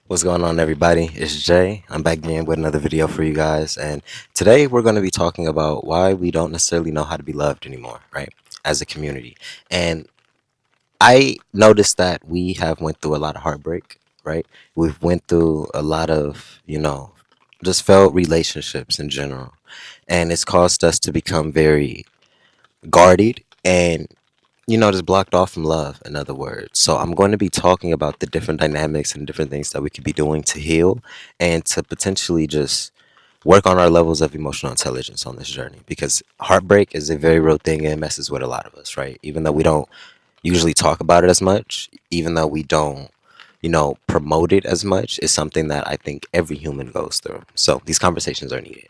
What's going on, everybody? It's Jay. I'm back again with another video for you guys, and today we're going to be talking about why we don't necessarily know how to be loved anymore, right? As a community, and I noticed that we have went through a lot of heartbreak, right? We've went through a lot of, just failed relationships in general, and it's caused us to become very guarded and just blocked off from love, in other words. So I'm going to be talking about the different dynamics and different things that we could be doing to heal and to potentially just work on our levels of emotional intelligence on this journey, because heartbreak is a very real thing and it messes with a lot of us, right? Even though we don't usually talk about it as much, even though we don't promote it as much, is something that I think every human goes through. So these conversations are needed.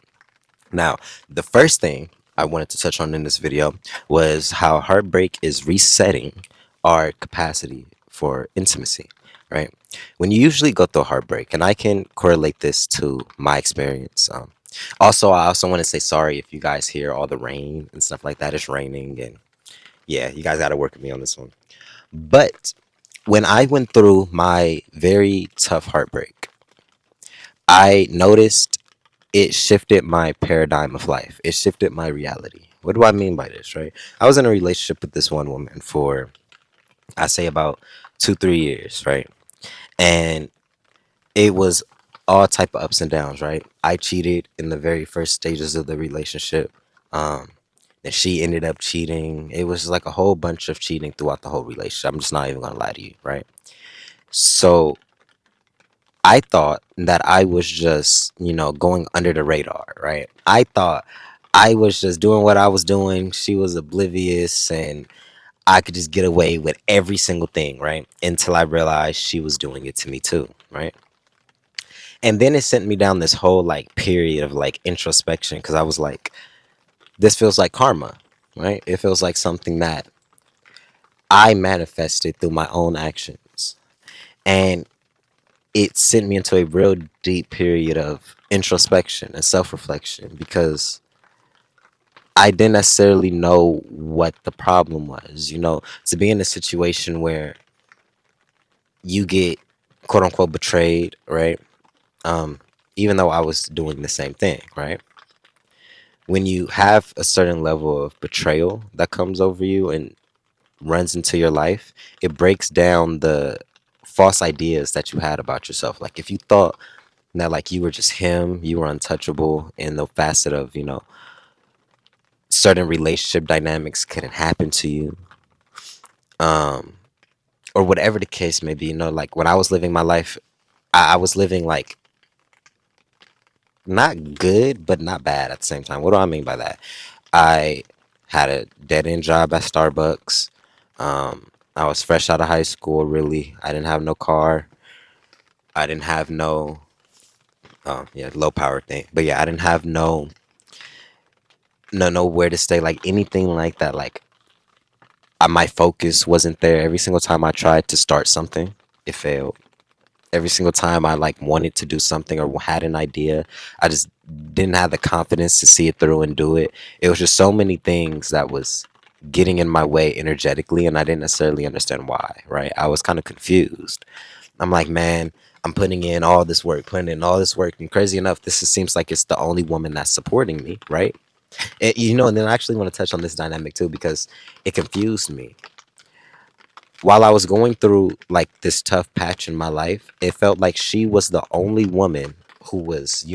Now, the first thing I wanted to touch on in this video was how heartbreak is resetting our capacity for intimacy, right? When you usually go through a heartbreak, and I can correlate this to my experience. I also want to say sorry if you guys hear all the rain and stuff like that. It's raining, and yeah, you guys got to work with me on this one. But when I went through my very tough heartbreak, I noticed it shifted my paradigm of life. It shifted my reality. What do I mean by this, right? I was in a relationship with this one woman for, I say, about 2, 3 years, right? And it was all type of ups and downs, right? I cheated in the very first stages of the relationship. Um, and she ended up cheating. It was like a whole bunch of cheating throughout the whole relationship. I'm just not even gonna lie to you, right? So I thought that I was just, going under the radar, right? I thought I was just doing what I was doing. She was oblivious and I could just get away with every single thing, right? Until I realized she was doing it to me too, right? And then it sent me down this whole like period of like introspection, because I was like, this feels like karma, right? It feels like something that I manifested through my own actions. And it sent me into a real deep period of introspection and self-reflection, because I didn't necessarily know what the problem was, to be in a situation where you get quote unquote betrayed, right? Um, Even though I was doing the same thing, right? When you have a certain level of betrayal that comes over you and runs into your life, it breaks down the false ideas that you had about yourself. Like if you thought that like you were just him, you were untouchable in the facet of, certain relationship dynamics couldn't happen to you. Um, or whatever the case may be, like when I was living my life, I was living like not good, but not bad at the same time. What do I mean by that? I had a dead end job at Starbucks. I was fresh out of high school, really. I didn't have no car. I didn't have no, yeah, low power thing. But yeah, I didn't have nowhere to stay, like anything like that. Like my focus wasn't there. Every single time I tried to start something, it failed. Every single time I like wanted to do something or had an idea, I just didn't have the confidence to see it through and do it. It was just so many things that was getting in my way energetically, and I didn't necessarily understand why, right? I was kind of confused. I'm like, man, I'm putting in all this work, putting in all this work, and crazy enough, seems like it's the only woman that's supporting me, right? And then I actually want to touch on this dynamic too, because it confused me. While I was going through like this tough patch in my life, it felt like she was the only woman who was,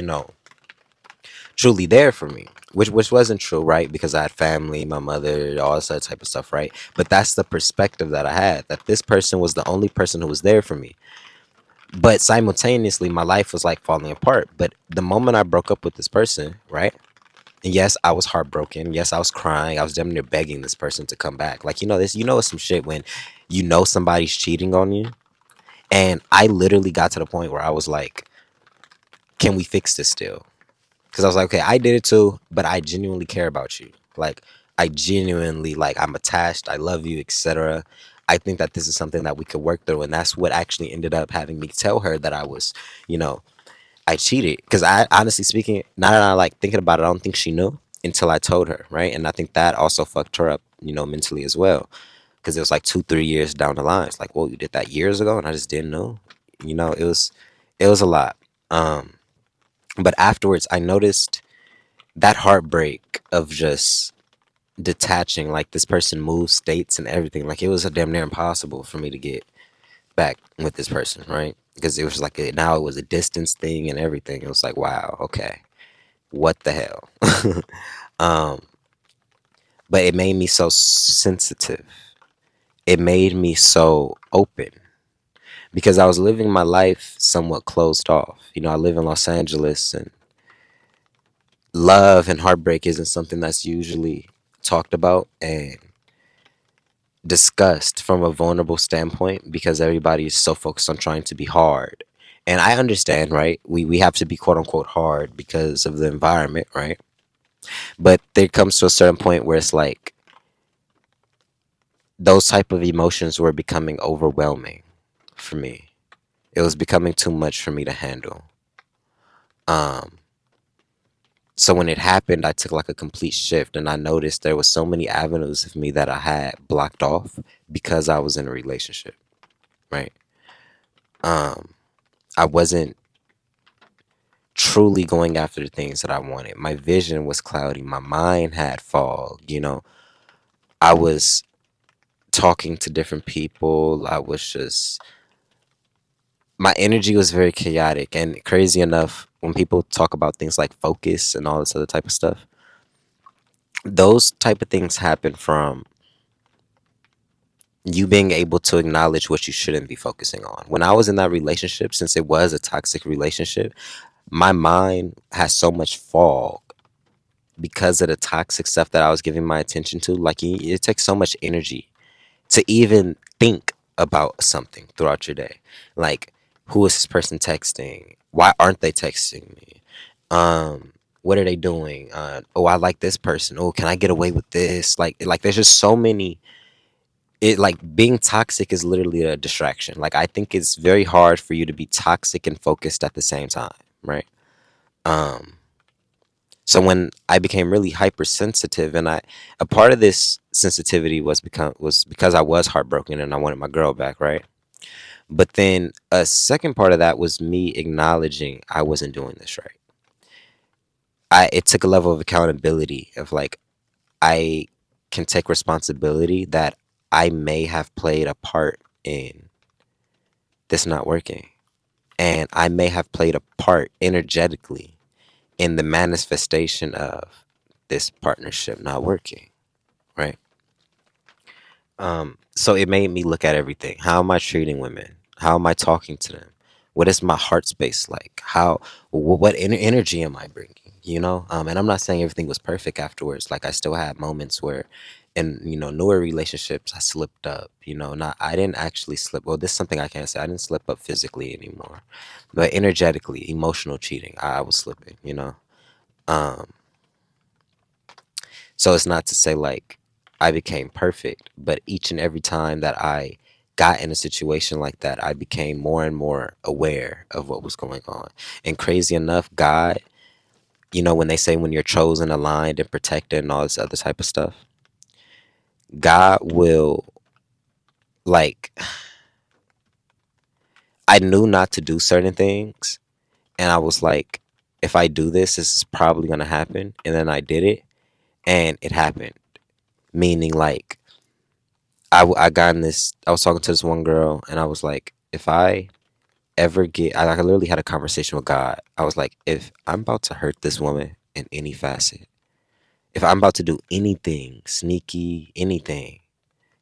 truly there for me. Which wasn't true, right? Because I had family, my mother, all that type of stuff, right? But that's the perspective that I had, that this person was the only person who was there for me. But simultaneously, my life was like falling apart. But the moment I broke up with this person, right? And yes, I was heartbroken. Yes, I was crying. I was damn near begging this person to come back. Like, it's some shit when somebody's cheating on you. And I literally got to the point where I was like, can we fix this still? Because I was like, okay, I did it too, but I genuinely care about you. Like, I genuinely, like, I'm attached. I love you, etc. I think that this is something that we could work through. And that's what actually ended up having me tell her that I was, you know, I cheated. Because I, honestly speaking, now that I like thinking about it, I don't think she knew until I told her, right? And I think that also fucked her up, mentally as well. Because it was like 2, 3 years down the line. It's like, well, you did that years ago, and I just didn't know. It It was a lot. Um, but afterwards, I noticed that heartbreak of just detaching. Like this person moved states and everything. Like it was a damn near impossible for me to get back with this person, right? Because it was like now it was a distance thing and everything. It was like, wow, okay, what the hell? um, but it made me so sensitive. It made me so open because I was living my life somewhat closed off. I live in Los Angeles, and love and heartbreak isn't something that's usually talked about and discussed from a vulnerable standpoint because everybody is so focused on trying to be hard. And I understand, right? We have to be quote unquote hard because of the environment, right? But there comes to a certain point where it's like those type of emotions were becoming overwhelming for me. It was becoming too much for me to handle. Um, so when it happened, I took like a complete shift, and I noticed there was so many avenues of me that I had blocked off because I was in a relationship, right? Um, I wasn't truly going after the things that I wanted. My vision was cloudy. My mind had fog. I was talking to different people. I was just, my energy was very chaotic. And crazy enough, when people talk about things like focus and all this other type of stuff, those type of things happen from you being able to acknowledge what you shouldn't be focusing on. When I was in that relationship, since it was a toxic relationship, my mind has so much fog because of the toxic stuff that I was giving my attention to. Like it takes so much energy to even think about something throughout your day. Like, who is this person texting? Why aren't they texting me? What are they doing? Oh, I like this person. Oh, can I get away with this? Like there's just so many. It like being toxic is literally a distraction. Like I think it's very hard for you to be toxic and focused at the same time, right? Um, So when I became really hypersensitive, and a part of this sensitivity was because I was heartbroken and I wanted my girl back, right? But then a second part of that was me acknowledging I wasn't doing this right. It took a level of accountability of like I can take responsibility that I may have played a part in this not working, and I may have played a part energetically in the manifestation of this partnership not working, right? So it made me look at everything. How am I treating women? How am I talking to them? What is my heart space like? What energy am I bringing? And I'm not saying everything was perfect afterwards. Like I still had moments where, in newer relationships, I slipped up. Not I didn't actually slip. Well, this is something I can't say. I didn't slip up physically anymore, but energetically, emotional cheating, I was slipping. Um, So it's not to say like I became perfect, but each and every time that I got in a situation like that, I became more and more aware of what was going on. And crazy enough, God, when they say when you're chosen, aligned, and protected, and all this other type of stuff, God will, like, I knew not to do certain things. And I was like, if I do this, this is probably going to happen. And then I did it, and it happened. Meaning, like, I got in this. I was talking to this one girl, and I was like, if I ever get, I literally had a conversation with God. I was like, if I'm about to hurt this woman in any facet, if I'm about to do anything sneaky, anything,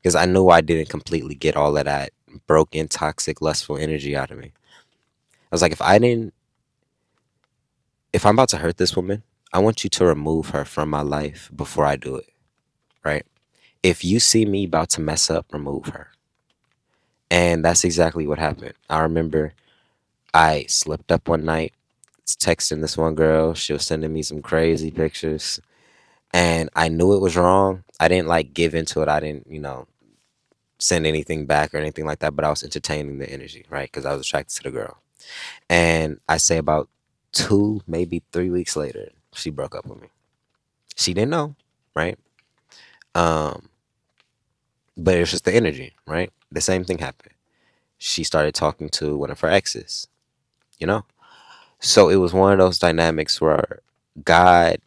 because I knew I didn't completely get all of that broken, toxic, lustful energy out of me. I was like, if I'm about to hurt this woman, I want you to remove her from my life before I do it, right? If you see me about to mess up, remove her. And that's exactly what happened. I remember I slipped up one night, texting this one girl. She was sending me some crazy pictures, and I knew it was wrong. I didn't like give into it. I didn't, send anything back or anything like that. But I was entertaining the energy, right? Because I was attracted to the girl. And I say about 2, maybe 3 weeks later, she broke up with me. She didn't know, right? Um, but it was just the energy, right? The same thing happened. She started talking to one of her exes. you know? So it was one of those dynamics where God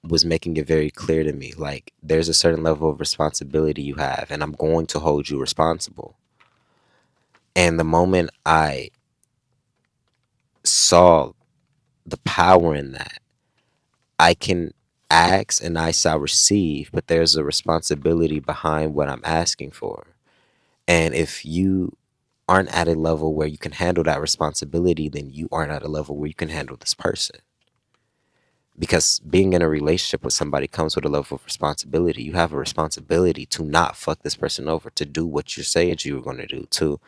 was making it very clear to me, like, there's a certain level of responsibility you have, and I'm going to hold you responsible. And the moment I saw the power in that, I can ask and I shall receive, but there's a responsibility behind what I'm asking for. And if you aren't at a level where you can handle that responsibility, then you aren't at a level where you can handle this person. Because being in a relationship with somebody comes with a level of responsibility. You have a responsibility to not fuck this person over, to do what you said you were going to do, to,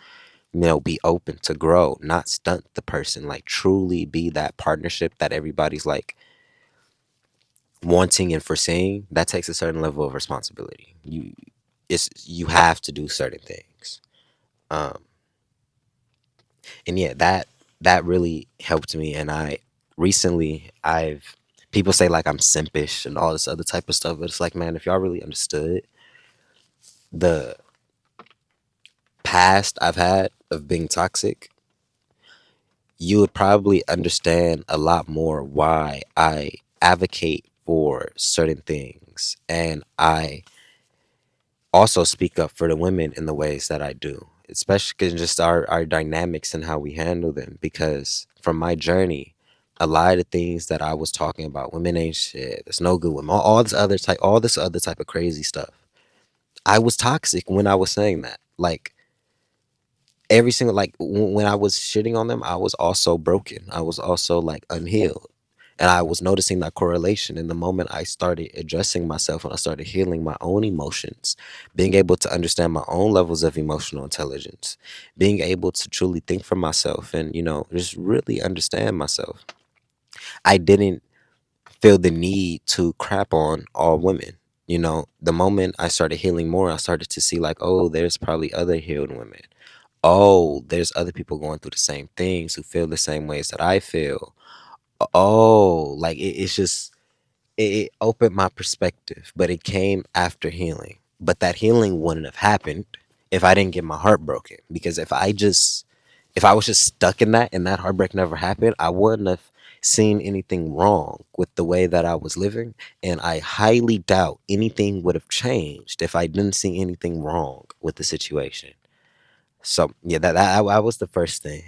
be open, to grow, not stunt the person, like truly be that partnership that everybody's like wanting and foreseeing. That takes a certain level of responsibility. You have to do certain things. Um, and yeah, that really helped me. And I recently I've people say like I'm simpish and all this other type of stuff, but it's like, man, if y'all really understood the past I've had of being toxic, you would probably understand a lot more why I advocate for certain things, and I also speak up for the women in the ways that I do, especially because just our dynamics and how we handle them. Because from my journey, a lot of the things that I was talking about, women ain't shit, there's no good women, all this other type of crazy stuff. I was toxic when I was saying that. Like every single when I was shitting on them, I was also broken. I was also like unhealed. And I was noticing that correlation. And the moment I started addressing myself and I started healing my own emotions, being able to understand my own levels of emotional intelligence, being able to truly think for myself and, just really understand myself, I didn't feel the need to crap on all women. The moment I started healing more, I started to see like, oh, there's probably other healed women. Oh, there's other people going through the same things who feel the same ways that I feel. Oh, like it's just it opened my perspective, but it came after healing. But that healing wouldn't have happened if I didn't get my heart broken. Because if I was just stuck in that and that heartbreak never happened, I wouldn't have seen anything wrong with the way that I was living. And I highly doubt anything would have changed if I didn't see anything wrong with the situation. So yeah, that was the first thing.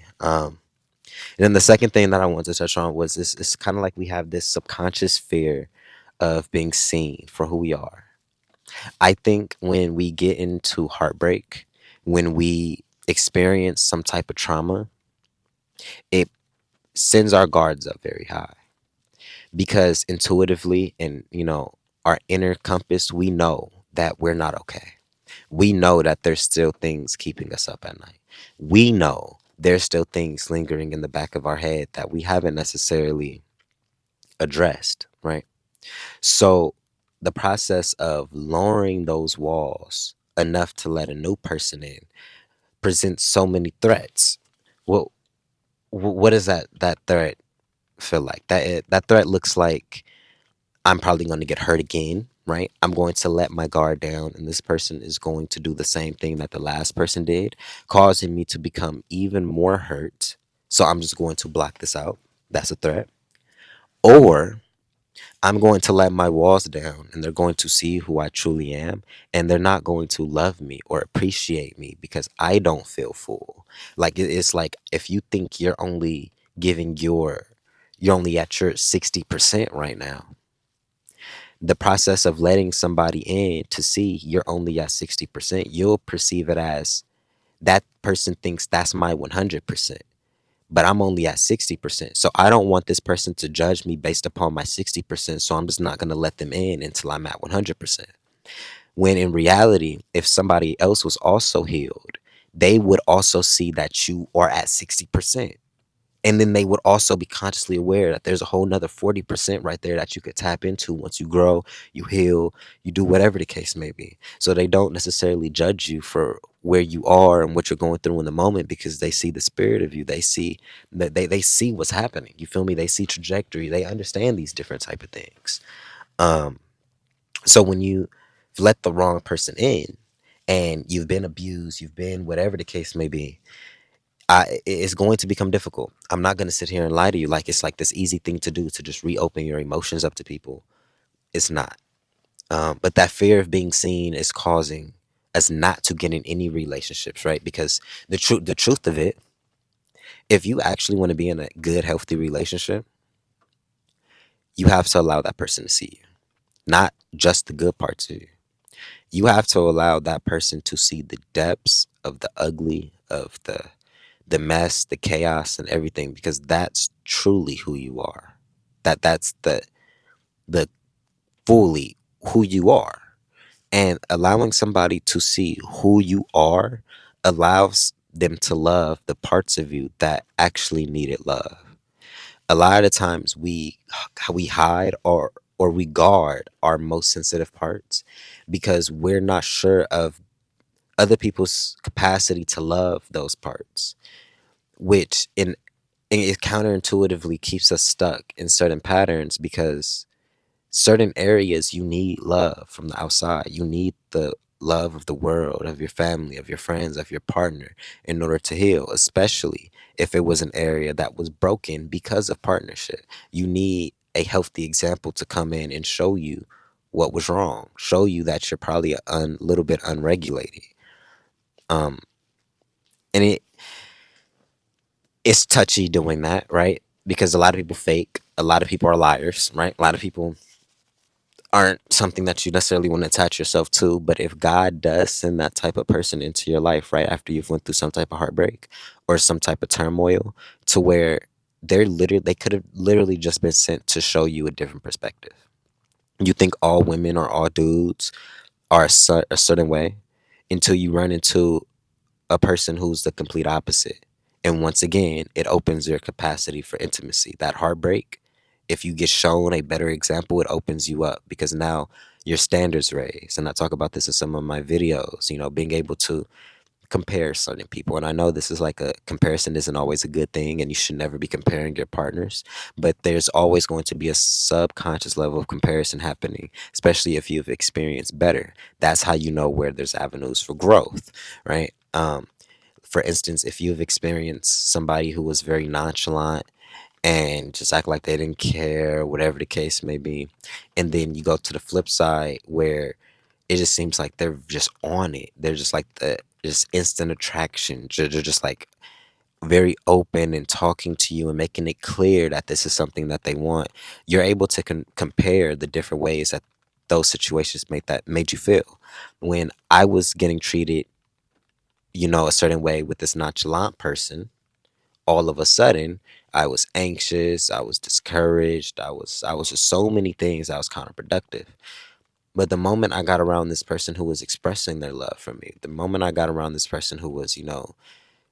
And then the second thing that I wanted to touch on was this. It's kind of like we have this subconscious fear of being seen for who we are. I think when we get into heartbreak, when we experience some type of trauma, it sends our guards up very high because intuitively and, our inner compass, we know that we're not okay. We know that there's still things keeping us up at night. We know there's still things lingering in the back of our head that we haven't necessarily addressed, right? So the process of lowering those walls enough to let a new person in presents so many threats. Well, what does that threat feel like? That threat looks like I'm probably going to get hurt again, right? I'm going to let my guard down, and this person is going to do the same thing that the last person did, causing me to become even more hurt. So I'm just going to block this out. That's a threat. Or I'm going to let my walls down and they're going to see who I truly am, and they're not going to love me or appreciate me because I don't feel full. Like it's like if you think you're only at your 60% right now. The process of letting somebody in to see you're only at 60%, you'll perceive it as that person thinks that's my 100%, but I'm only at 60%. So I don't want this person to judge me based upon my 60%. So I'm just not going to let them in until I'm at 100%. When in reality, if somebody else was also healed, they would also see that you are at 60%. And then they would also be consciously aware that there's a whole nother 40% right there that you could tap into once you grow, you heal, you do whatever the case may be. So they don't necessarily judge you for where you are and what you're going through in the moment because they see the spirit of you. They see that they see what's happening. You feel me? They see trajectory. They understand these different type of things. Um, so when you let the wrong person in and you've been abused, you've been whatever the case may be, it's going to become difficult. I'm not going to sit here and lie to you like it's like this easy thing to do to just reopen your emotions up to people. It's not. But that fear of being seen is causing us not to get in any relationships, right? Because the truth of it, if you actually want to be in a good, healthy relationship, you have to allow that person to see you, not just the good parts of you. You have to allow that person to see the depths of the ugly, of the mess, the chaos, and everything, because that's truly who you are. That's the fully who you are. And allowing somebody to see who you are allows them to love the parts of you that actually needed love. A lot of times we hide or we guard our most sensitive parts because we're not sure of other people's capacity to love those parts, which in it counterintuitively keeps us stuck in certain patterns because certain areas you need love from the outside. You need the love of the world, of your family, of your friends, of your partner in order to heal, especially if it was an area that was broken because of partnership. You need a healthy example to come in and show you what was wrong, show you that you're probably a little bit unregulated. Um, and it's touchy doing that, right? Because a lot of people fake, a lot of people are liars, right? A lot of people aren't something that you necessarily want to attach yourself to. But if God does send that type of person into your life right after you've went through some type of heartbreak or some type of turmoil, to where they could have literally just been sent to show you a different perspective. You think all women or all dudes are a certain way until you run into a person who's the complete opposite. And once again, it opens your capacity for intimacy. That heartbreak, if you get shown a better example, it opens you up because now your standards raised. And I talk about this in some of my videos, being able to compare certain people. And I know this is like a comparison isn't always a good thing and you should never be comparing your partners, but there's always going to be a subconscious level of comparison happening, especially if you've experienced better. That's how you know where there's avenues for growth, right? For instance, if you've experienced somebody who was very nonchalant and just act like they didn't care, whatever the case may be, and then you go to the flip side where it just seems like they're just on it. They're just like the just instant attraction. They're just like very open and talking to you and making it clear that this is something that they want. You're able to compare the different ways that those situations made you feel. When I was getting treated a certain way with this nonchalant person, all of a sudden I was anxious, I was discouraged, I was just so many things that was counterproductive. But the moment I got around this person who was expressing their love for me, the moment I got around this person who was,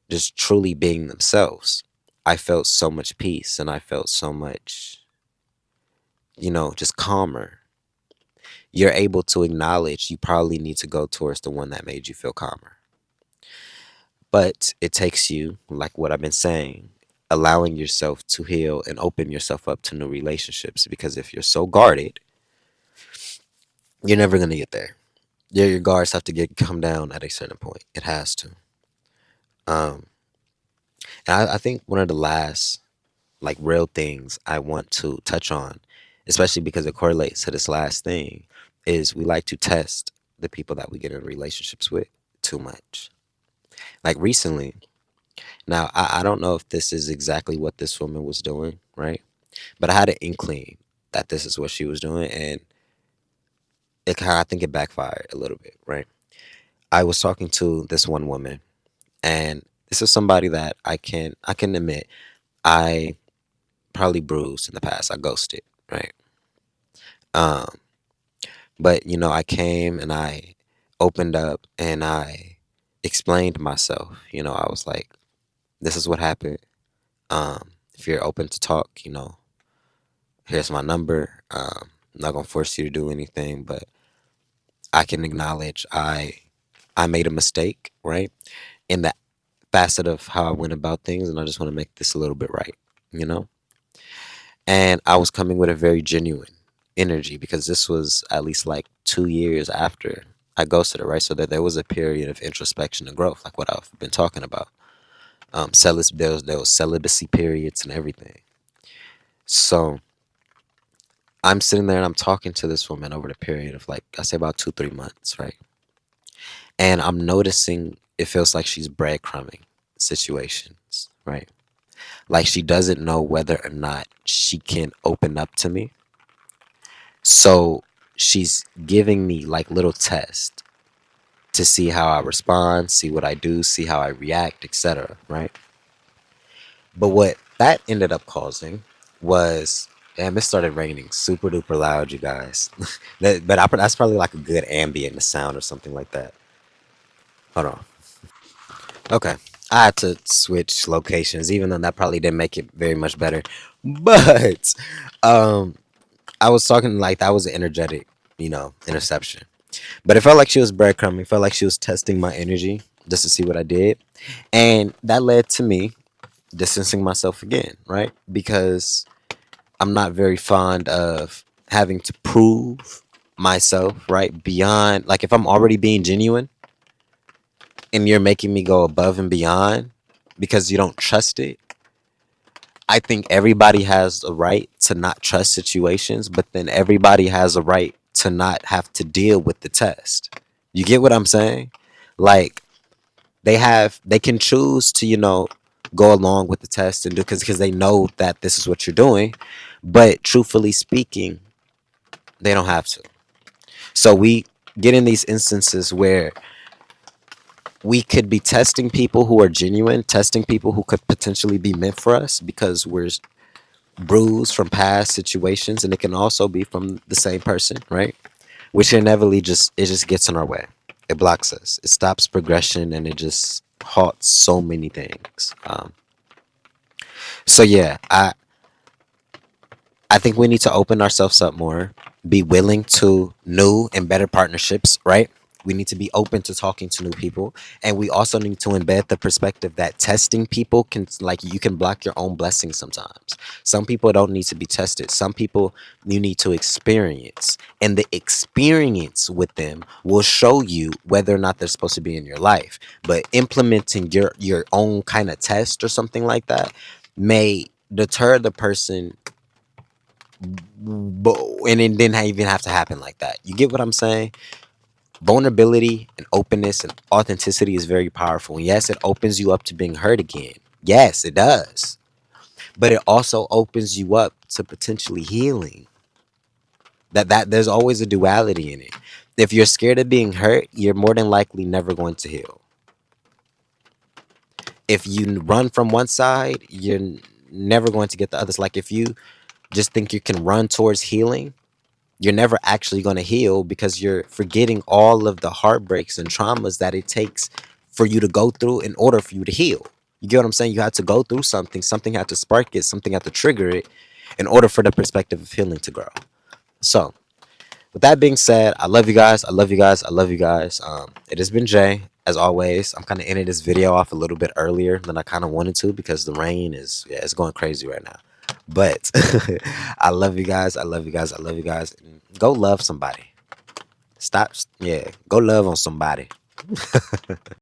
just truly being themselves, I felt so much peace and I felt so much, just calmer. You're able to acknowledge you probably need to go towards the one that made you feel calmer. But it takes you, like what I've been saying, allowing yourself to heal and open yourself up to new relationships. Because if you're so guarded, you're never gonna get there. Your guards have to come down at a certain point. It has to. Um, and I think one of the last like real things I want to touch on, especially because it correlates to this last thing, is we like to test the people that we get in relationships with too much. Like recently, now I don't know if this is exactly what this woman was doing, right? But I had an inkling that this is what she was doing, and I think it backfired a little bit, right? I was talking to this one woman, and this is somebody that I can admit I probably bruised in the past. I ghosted, right? Um, but I came and I opened up and I explained myself. I was like, "This is what happened. If you're open to talk, here's my number. I'm not gonna force you to do anything, but I can acknowledge I made a mistake, right? In the facet of how I went about things, and I just want to make this a little bit right, you know? And I was coming with a very genuine energy because this was at least like 2 years after I ghosted her, right? So that there was a period of introspection and growth, like what I've been talking about. There was celibacy periods and everything. So I'm sitting there and I'm talking to this woman over the period of like I say about 2 3 months, right? And I'm noticing it feels like she's breadcrumbing situations, right? Like she doesn't know whether or not she can open up to me. So she's giving me like little tests to see how I respond, see what I do, see how I react, etc. Right? But what that ended up causing was, damn, it started raining super duper loud, you guys. That's probably like a good ambient sound or something like that. Hold on. Okay. I had to switch locations, even though that probably didn't make it very much better. But um I was talking like that was an energetic, interception. But it felt like she was breadcrumbing. It felt like she was testing my energy just to see what I did. And that led to me distancing myself again, right? Because I'm not very fond of having to prove myself, right? Beyond, like, if I'm already being genuine and you're making me go above and beyond because you don't trust it, I think everybody has a right to not trust situations, but then everybody has a right to not have to deal with the test. You get what I'm saying? Like, they can choose to go along with the test and do because they know that this is what you're doing, but truthfully speaking, they don't have to. So we get in these instances where we could be testing people who are genuine, testing people who could potentially be meant for us because we're bruised from past situations, and it can also be from the same person, right? Which inevitably just gets in our way. It blocks us. It stops progression, and it just halts so many things. So yeah, I think we need to open ourselves up more, be willing to new and better partnerships, right? We need to be open to talking to new people. And we also need to embed the perspective that testing people can, like, you can block your own blessings sometimes. Some people don't need to be tested. Some people you need to experience. And the experience with them will show you whether or not they're supposed to be in your life. But implementing your own kind of test or something like that may deter the person, but and it didn't even have to happen like that. You get what I'm saying? Vulnerability and openness and authenticity is very powerful. And yes, it opens you up to being hurt again. Yes, it does. But it also opens you up to potentially healing. That there's always a duality in it. If you're scared of being hurt, you're more than likely never going to heal. If you run from one side, you're never going to get the others. Like if you just think you can run towards healing, you're never actually going to heal because you're forgetting all of the heartbreaks and traumas that it takes for you to go through in order for you to heal. You get what I'm saying? You had to go through something had to spark it, something had to trigger it in order for the perspective of healing to grow. So, with that being said, I love you guys. I love you guys. I love you guys. It has been Jay. As always, I'm kind of ending this video off a little bit earlier than I kind of wanted to because the rain is, yeah, it's going crazy right now. But I love you guys. I love you guys. I love you guys. Go love somebody. Stop. Yeah. Go love on somebody.